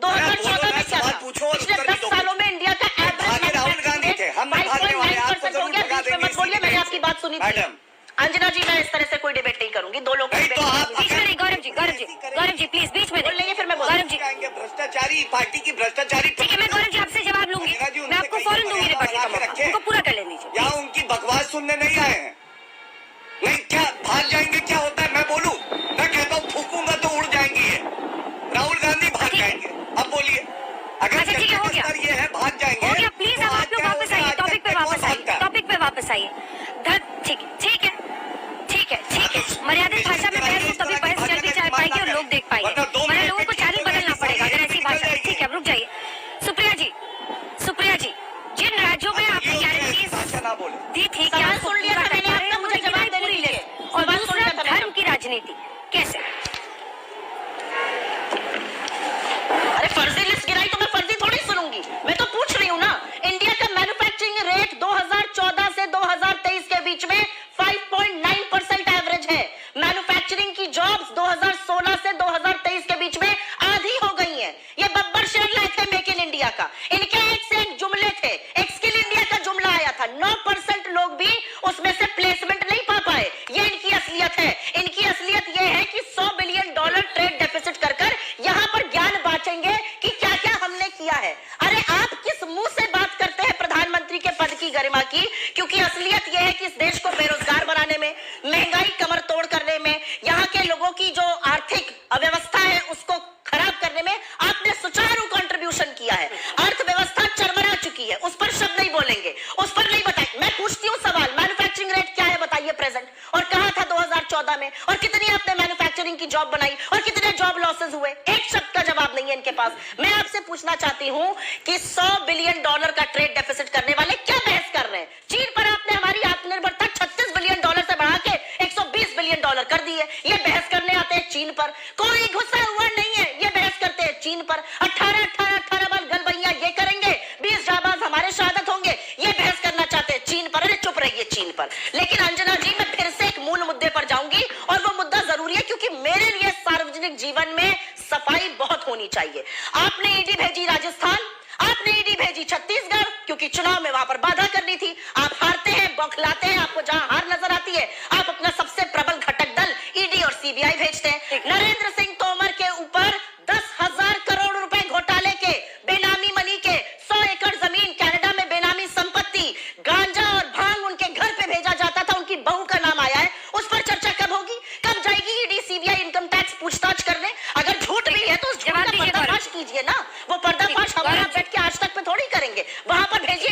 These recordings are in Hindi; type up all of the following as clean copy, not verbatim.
2014 में क्या था? पिछले 10 सालों में इंडिया का एवरेज राहुल गांधी थे, हम नहीं भागने वाले, आपको जरूर भगा देंगे। मत बोलिए, मैंने आपकी बात सुनी थी। अंजना जी, मैं इस तरह से कोई डिबेट नहीं करूंगी, दो लोग बीच में नहीं। गौरव जी प्लीज बीच में बोल लेंगे, फिर मैं बोल गौरव जी भ्रष्टाचारी पार्टी की भ्रष्टाचारी। ठीक है, मैं गौरव जी आपसे जवाब लूंगी, मैं आपको फौरन दूंगी रिपोर्ट का मौका, उनको पूरा कर लेने दीजिए। यहाँ उनकी बकवास सुनने नहीं आए हैं। नहीं क्या भाग जाएंगे, क्या होता है मैं बोलूं? मैं कहता हूँ थूकूंगा तो उड़ जाएंगी ये। राहुल गांधी भाग जाएंगे। अब बोलिए, अगर ठीक है, हो गया, ये है भाग जाएंगे। हो गया, प्लीज अब आप लोग वापस आइए, टॉपिक पे वापस आइए, टॉपिक पे वापस आइए। ठीक है, मर्यादित भाषा में बहस हो तभी बहस चल भी पाएगी और लोग देख पाएंगे, वरना लोगों को चैनल बदलना पड़ेगा अगर ऐसी भाषा। ठीक है, रुक जाइए। सुप्रिया जी, जिन राज्यों में आपने गारंटी दी थी कि आप सुन लिया था मैंने आपका, मुझे जवाब देने के लिए। और दूसरा धर्म की राजनीति कैसे? अरे फर्जी लिस्ट गिराई तो मैं फर्जी थोड़ी सुनूंगी, मैं तो पूछ रही हूँ ना। इंडिया का मैन्युफैक्चरिंग रेट 2014 से 2023 के बीच में 5.9% एवरेज है। मैन्युफैक्चरिंग की जॉब्स 2016 से 2023 के बीच में आधी हो गई हैं। ये बब्बर शेर लाए थे मेक इन इंडिया का, इनके एक से एक जुमले थे, एक स्किल इंडिया का जुमला आया था, 9% लोग भी उसमें से प्लेसमेंट नहीं पा पाए। ये इनकी असलियत है। इनकी असलियत ये है कि $100 बिलियन ट्रेड डेफिसिट कर यहां पर ज्ञान बांटेंगे कि क्या क्या हमने किया है। अरे आप किस मुंह से बात करते हैं प्रधानमंत्री के पद की गरिमा की? क्योंकि असलियत यह है कि इस देश को बेरोजगार बनाने में, महंगाई कमर तोड़ करने में, यहाँ के लोगों की जो आर्थिक अव्यवस्था है उसको खराब करने में आपने सुचारू कंट्रीब्यूशन किया है। अर्थव्यवस्था चरमरा चुकी है, उस पर शब्द नहीं बोलेंगे, उस पर नहीं बताएं। मैं पूछती हूँ सवाल, मैन्युफैक्चरिंग रेट क्या है बताइए प्रेजेंट, और कहा था 2014 में, और कितनी आपने मैन्युफैक्चरिंग की जॉब बनाई, और कितने जॉब लॉसेस हुए? एक शब्द का जवाब नहीं है इनके पास। मैं आपसे पूछना चाहती हूँ कि $100 बिलियन का ट्रेड डेफिसिट करने वाले क्या बहस कर रहे हैं? चीन पर आपने हमारी आत्मनिर्भरता $36 बिलियन से बढ़ा के $120 बिलियन कर दी है। ये बहस करने आते हैं चीन पर, कोई घुसा हुआ नहीं है, ये बहस करते हैं चीन पर। 18 बार गल भैया ये करेंगे, 20 जाबाज हमारे शहादत होंगे, ये बहस करना चाहते हैं चीन पर। अरे चुप रहिए चीन पर। लेकिन अंजना जी, मैं फिर से एक मूल मुद्दे पर जाऊंगी, और वो मुद्दा जरूरी है क्योंकि मेरे लिए सार्वजनिक जीवन में सफाई बहुत होनी चाहिए। आपने ईडी भेजी राजस्थान, आपने ईडी भेजी छत्तीसगढ़, क्योंकि चुनाव में वहां पर बाधा करनी थी। आप हारते हैं, बौखलाते हैं, आपको जहां हार नजर आती है आप अपना सबसे प्रबल घटक दल ईडी और सीबीआई भेजते हैं। नरेंद्र सिंह तोमर के ऊपर 10,000 करोड़ रुपए घोटाले के, बेनामी मनी के, 100 एकड़ जमीन कनाडा में बेनामी संपत्ति, गांजा और भांग उनके घर पे भेजा जाता था, उनकी बहू का नाम आया है। उस पर चर्चा कब होगी? कब जाएगी ईडी सीबीआई इनकम टैक्स पूछताछ करने? अगर झूठ भी है तो उस झूठ का पर्दाफाश कीजिए ना। वो पर्दाफाश हमारा बैठ के आज तक पे थोड़ी करेंगे, वहां पर भेजिए।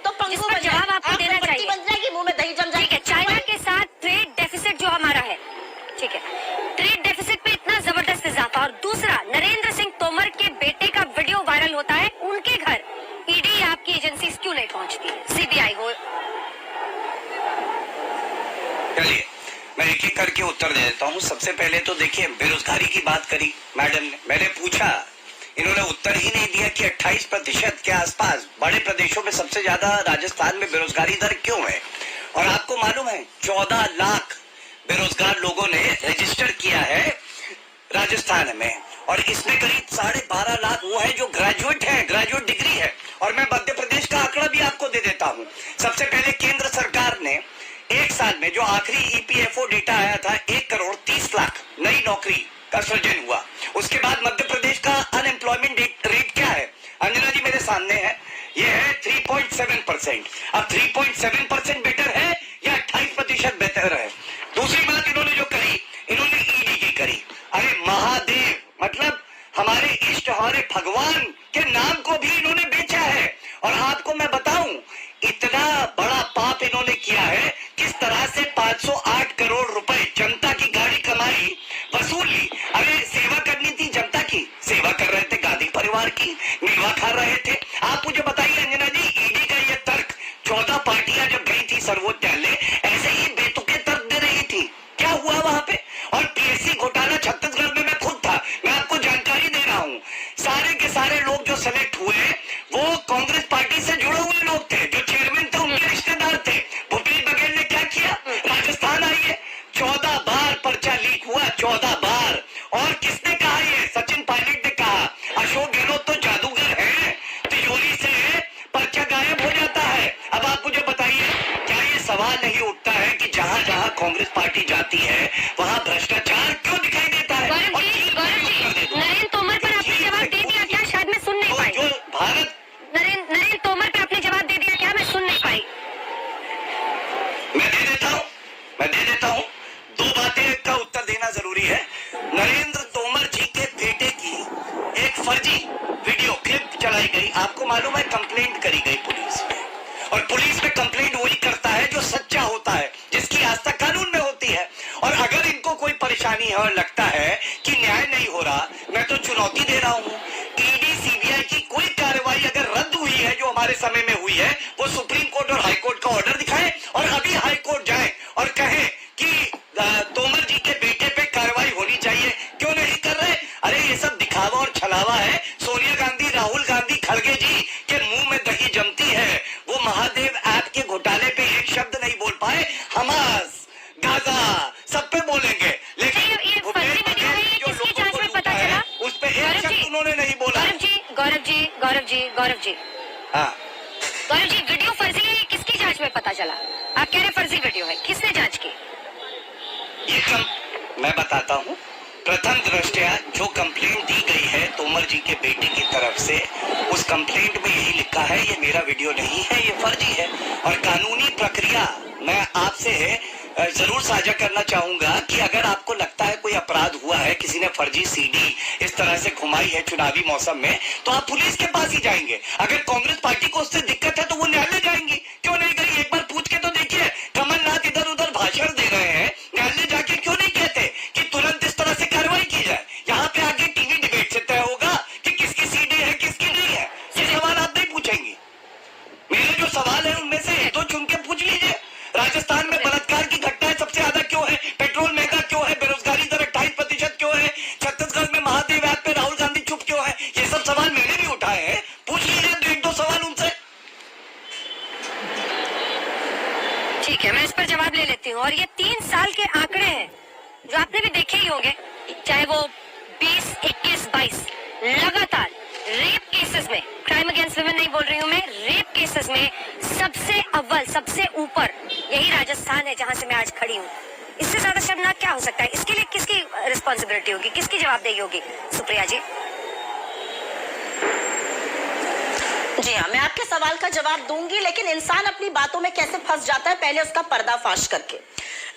तो पंगु जवाब आपको देना चाहिए, बन जाएगी, मुंह में दही जम जाएगी। चाइना के साथ ट्रेड डेफिसिट जो हमारा है, ठीक है, ट्रेड डेफिसिट पे इतना जबरदस्त इजाफा, और दूसरा नरेंद्र सिंह तोमर के बेटे का वीडियो वायरल होता है, उनके घर ईडी आपकी एजेंसी क्यों नहीं पहुंचती, सीबीआई हो? चलिए मैं एक एक करके उत्तर दे देता हूँ। सबसे पहले तो देखिए, बेरोजगारी की बात करी मैडम ने, मैंने पूछा, इन्होंने उत्तर ही नहीं दिया कि 28% के आसपास बड़े प्रदेशों में सबसे ज्यादा राजस्थान में बेरोजगारी दर क्यों है। और आपको मालूम है 14 लाख बेरोजगार लोगों ने रजिस्टर किया है राजस्थान में, और इसमें करीब 12.5 लाख वो है जो ग्रेजुएट है, ग्रेजुएट डिग्री है। और मैं मध्य प्रदेश का आंकड़ा भी आपको दे देता हूँ। सबसे पहले केंद्र सरकार ने एक साल में जो आखिरी ईपीएफओ डेटा आया था, 1,30,00,000 नई नौकरी का सृजन हुआ। उसके बाद मध्य प्रदेश का अनएम्प्लॉयमेंट रेट क्या है अंजना जी मेरे सामने है, ये है 3.7%। अब 3.7% बेटर है या 28% बेटर है? दूसरी बात इन्होंने जो कही, इन्होंने ईडी की करी। अरे महादेव, मतलब हमारे इष्ट, हमारे भगवान के नाम को भी इन्होंने बेचा है। और आपको मैं बताऊं, इतना बड़ा पाप इन्होंने किया है, किस तरह से 508 करोड़ रुपए जनता की गाड़ी कमाई वसूल ली। अरे सेवा करनी थी जनता की, सेवा कर रहे थे गांधी परिवार की, मेवा खा रहे थे। आप मुझे बताइए अंजना जी, ईडी का ये तर्क 14 पार्टियां जब गई थी सर्वोच्च न्यायालय, ऐसे ही बेतुके तर्क दे रही थी, क्या हुआ वहां पे? और पीएससी घोटाला छत्तीसगढ़ में मैं खुद था, मैं आपको जानकारी दे रहा हूँ। सारे के सारे लोग जो सेलेक्ट हुए वो कांग्रेस पार्टी से जुड़े हुए लोग थे, जो चेयरमैन थे उनके रिश्तेदार थे। भूपेश बघेल ने क्या किया? राजस्थान आइए, 14 बार पर्चा लीक हुआ, 14 बार। और किसने कहा? ये सचिन पायलट ने कांग्रेस पार्टी जाती है वहाँ भ्रष्टाचार क्यों दिखाई देता है? गौरव जी, नरेंद्र तोमर पर आपने जवाब दे दिया क्या? शायद मैं सुन नहीं तो पाई। जो भारत नरेंद्र तोमर पर आपने जवाब दे दिया क्या? मैं सुन नहीं पाई। मैं दे देता हूँ 2 बातें का उत्तर देना जरूरी है। नरेंद्र तोमर जी के बेटे की एक फर्जी वीडियो क्लिप चलाई गई। आपको मालूम है कंप्लेंट करी गई पुलिस में, और पुलिस में कंप्लेंट वही करता है जो सच्चा होता है, जिसकी आस्था कानून में होती है। और अगर इनको कोई परेशानी है और लगता है कि न्याय नहीं हो रहा, मैं तो चुनौती दे रहा हूँ, ईडी सीबीआई की कोई कार्रवाई अगर रद्द हुई है जो हमारे समय में हुई है, वो सुप्रीम कोर्ट और हाई कोर्ट का ऑर्डर दिखाएं और अभी हाई कोर्ट जाएं और कहें कि तोमर जी के बेटे पे कार्रवाई होनी चाहिए। क्यों नहीं कर रहे? अरे ये सब दिखावा और छलावा है। सोनिया गांधी, राहुल गांधी, खड़गे जी के मुंह में दही जमती है। वो महादेव ऐप के घोटाले पे एक शब्द नहीं बोल पाए। हमास, गाजा सब पे बोलेंगे, लेकिन ये फर्जी वीडियो है, ये किसकी जांच में पता चला? उस पे एक शब्द उन्होंने नहीं बोला। गौरव जी, हाँ, गौरव जी, वीडियो फर्जी है, ये किसकी जांच में पता चला? आप कह रहे फर्जी वीडियो है, किसने जांच की? मैं बताता हूँ। प्रथम दृष्टया जो कंप्लेंट दी गई है तोमर जी के बेटे की तरफ से, उस कंप्लेंट में यही लिखा है ये मेरा वीडियो नहीं है, ये फर्जी है। और कानूनी प्रक्रिया मैं आपसे जरूर साझा करना चाहूंगा कि अगर आपको लगता है कोई अपराध हुआ है, किसी ने फर्जी सीडी इस तरह से घुमाई है चुनावी मौसम में, तो आप पुलिस के पास ही जाएंगे। अगर कांग्रेस पार्टी को उससे दिक्कत है तो वो न्यायालय जाएंगी। क्यों नहीं गई? एक बार पूछ के तो देखिए। कमलनाथ इधर उधर भाषण दे रहे हैं, न्यायालय जाके क्यों नहीं कहते कि तुरंत इस तरह से कार्रवाई की जाए? यहाँ पे आगे टीवी डिबेट से तय होगा कि किसकी सीडी है किसकी नहीं है। ये सवाल आप नहीं पूछेंगे। मेरे जो सवाल है उनमें से 1-2 चुन के पूछ लीजिए। राजस्थान में बलात्कार की घटनाएं सबसे ज्यादा क्यों है? पेट्रोल महंगा क्यों है? बेरोजगारी दर 28% क्यों है? छत्तीसगढ़ में महादेव ऐप पे राहुल गांधी चुप क्यों है? ये सब सवाल मैंने भी उठाए हैं। पूछ लीजिए 1-2 सवाल उनसे। ठीक है, मैं इस पर जवाब ले लेती हूँ। और ये 3 साल के आंकड़े हैं जो आपने भी देखे ही होंगे, चाहे वो 20, 21, 22 लगातार रेप केसेस में, क्राइम अगेंस्ट वुमेन नहीं बोल रही हूँ मैं, रेप केसेस में सबसे अव्वल, सबसे ऊपर यही राजस्थान है जहां से मैं आज खड़ी हूँ। इससे ज्यादा शर्मनाक क्या हो सकता है? इसके लिए किसकी रिस्पॉन्सिबिलिटी होगी, किसकी जवाबदेही होगी? सुप्रिया जी। जी हाँ, मैं आपके सवाल का जवाब दूंगी, लेकिन इंसान अपनी बातों में कैसे फंस जाता है पहले उसका पर्दाफाश करके।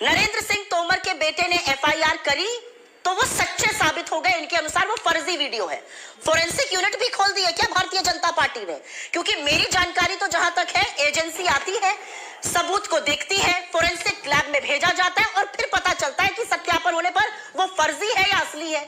नरेंद्र सिंह तोमर के बेटे ने एफआईआर करी तो वो सच्चे साबित हो गए। इनके अनुसार वो फर्जी वीडियो है। फोरेंसिक यूनिट भी खोल दी है क्या भारतीय जनता पार्टी ने? क्योंकि मेरी जानकारी तो जहां तक है, एजेंसी आती है, सबूत को देखती है, फोरेंसिक लैब में भेजा जाता है और फिर पता चलता है कि सत्यापन होने पर वो फर्जी है या असली है।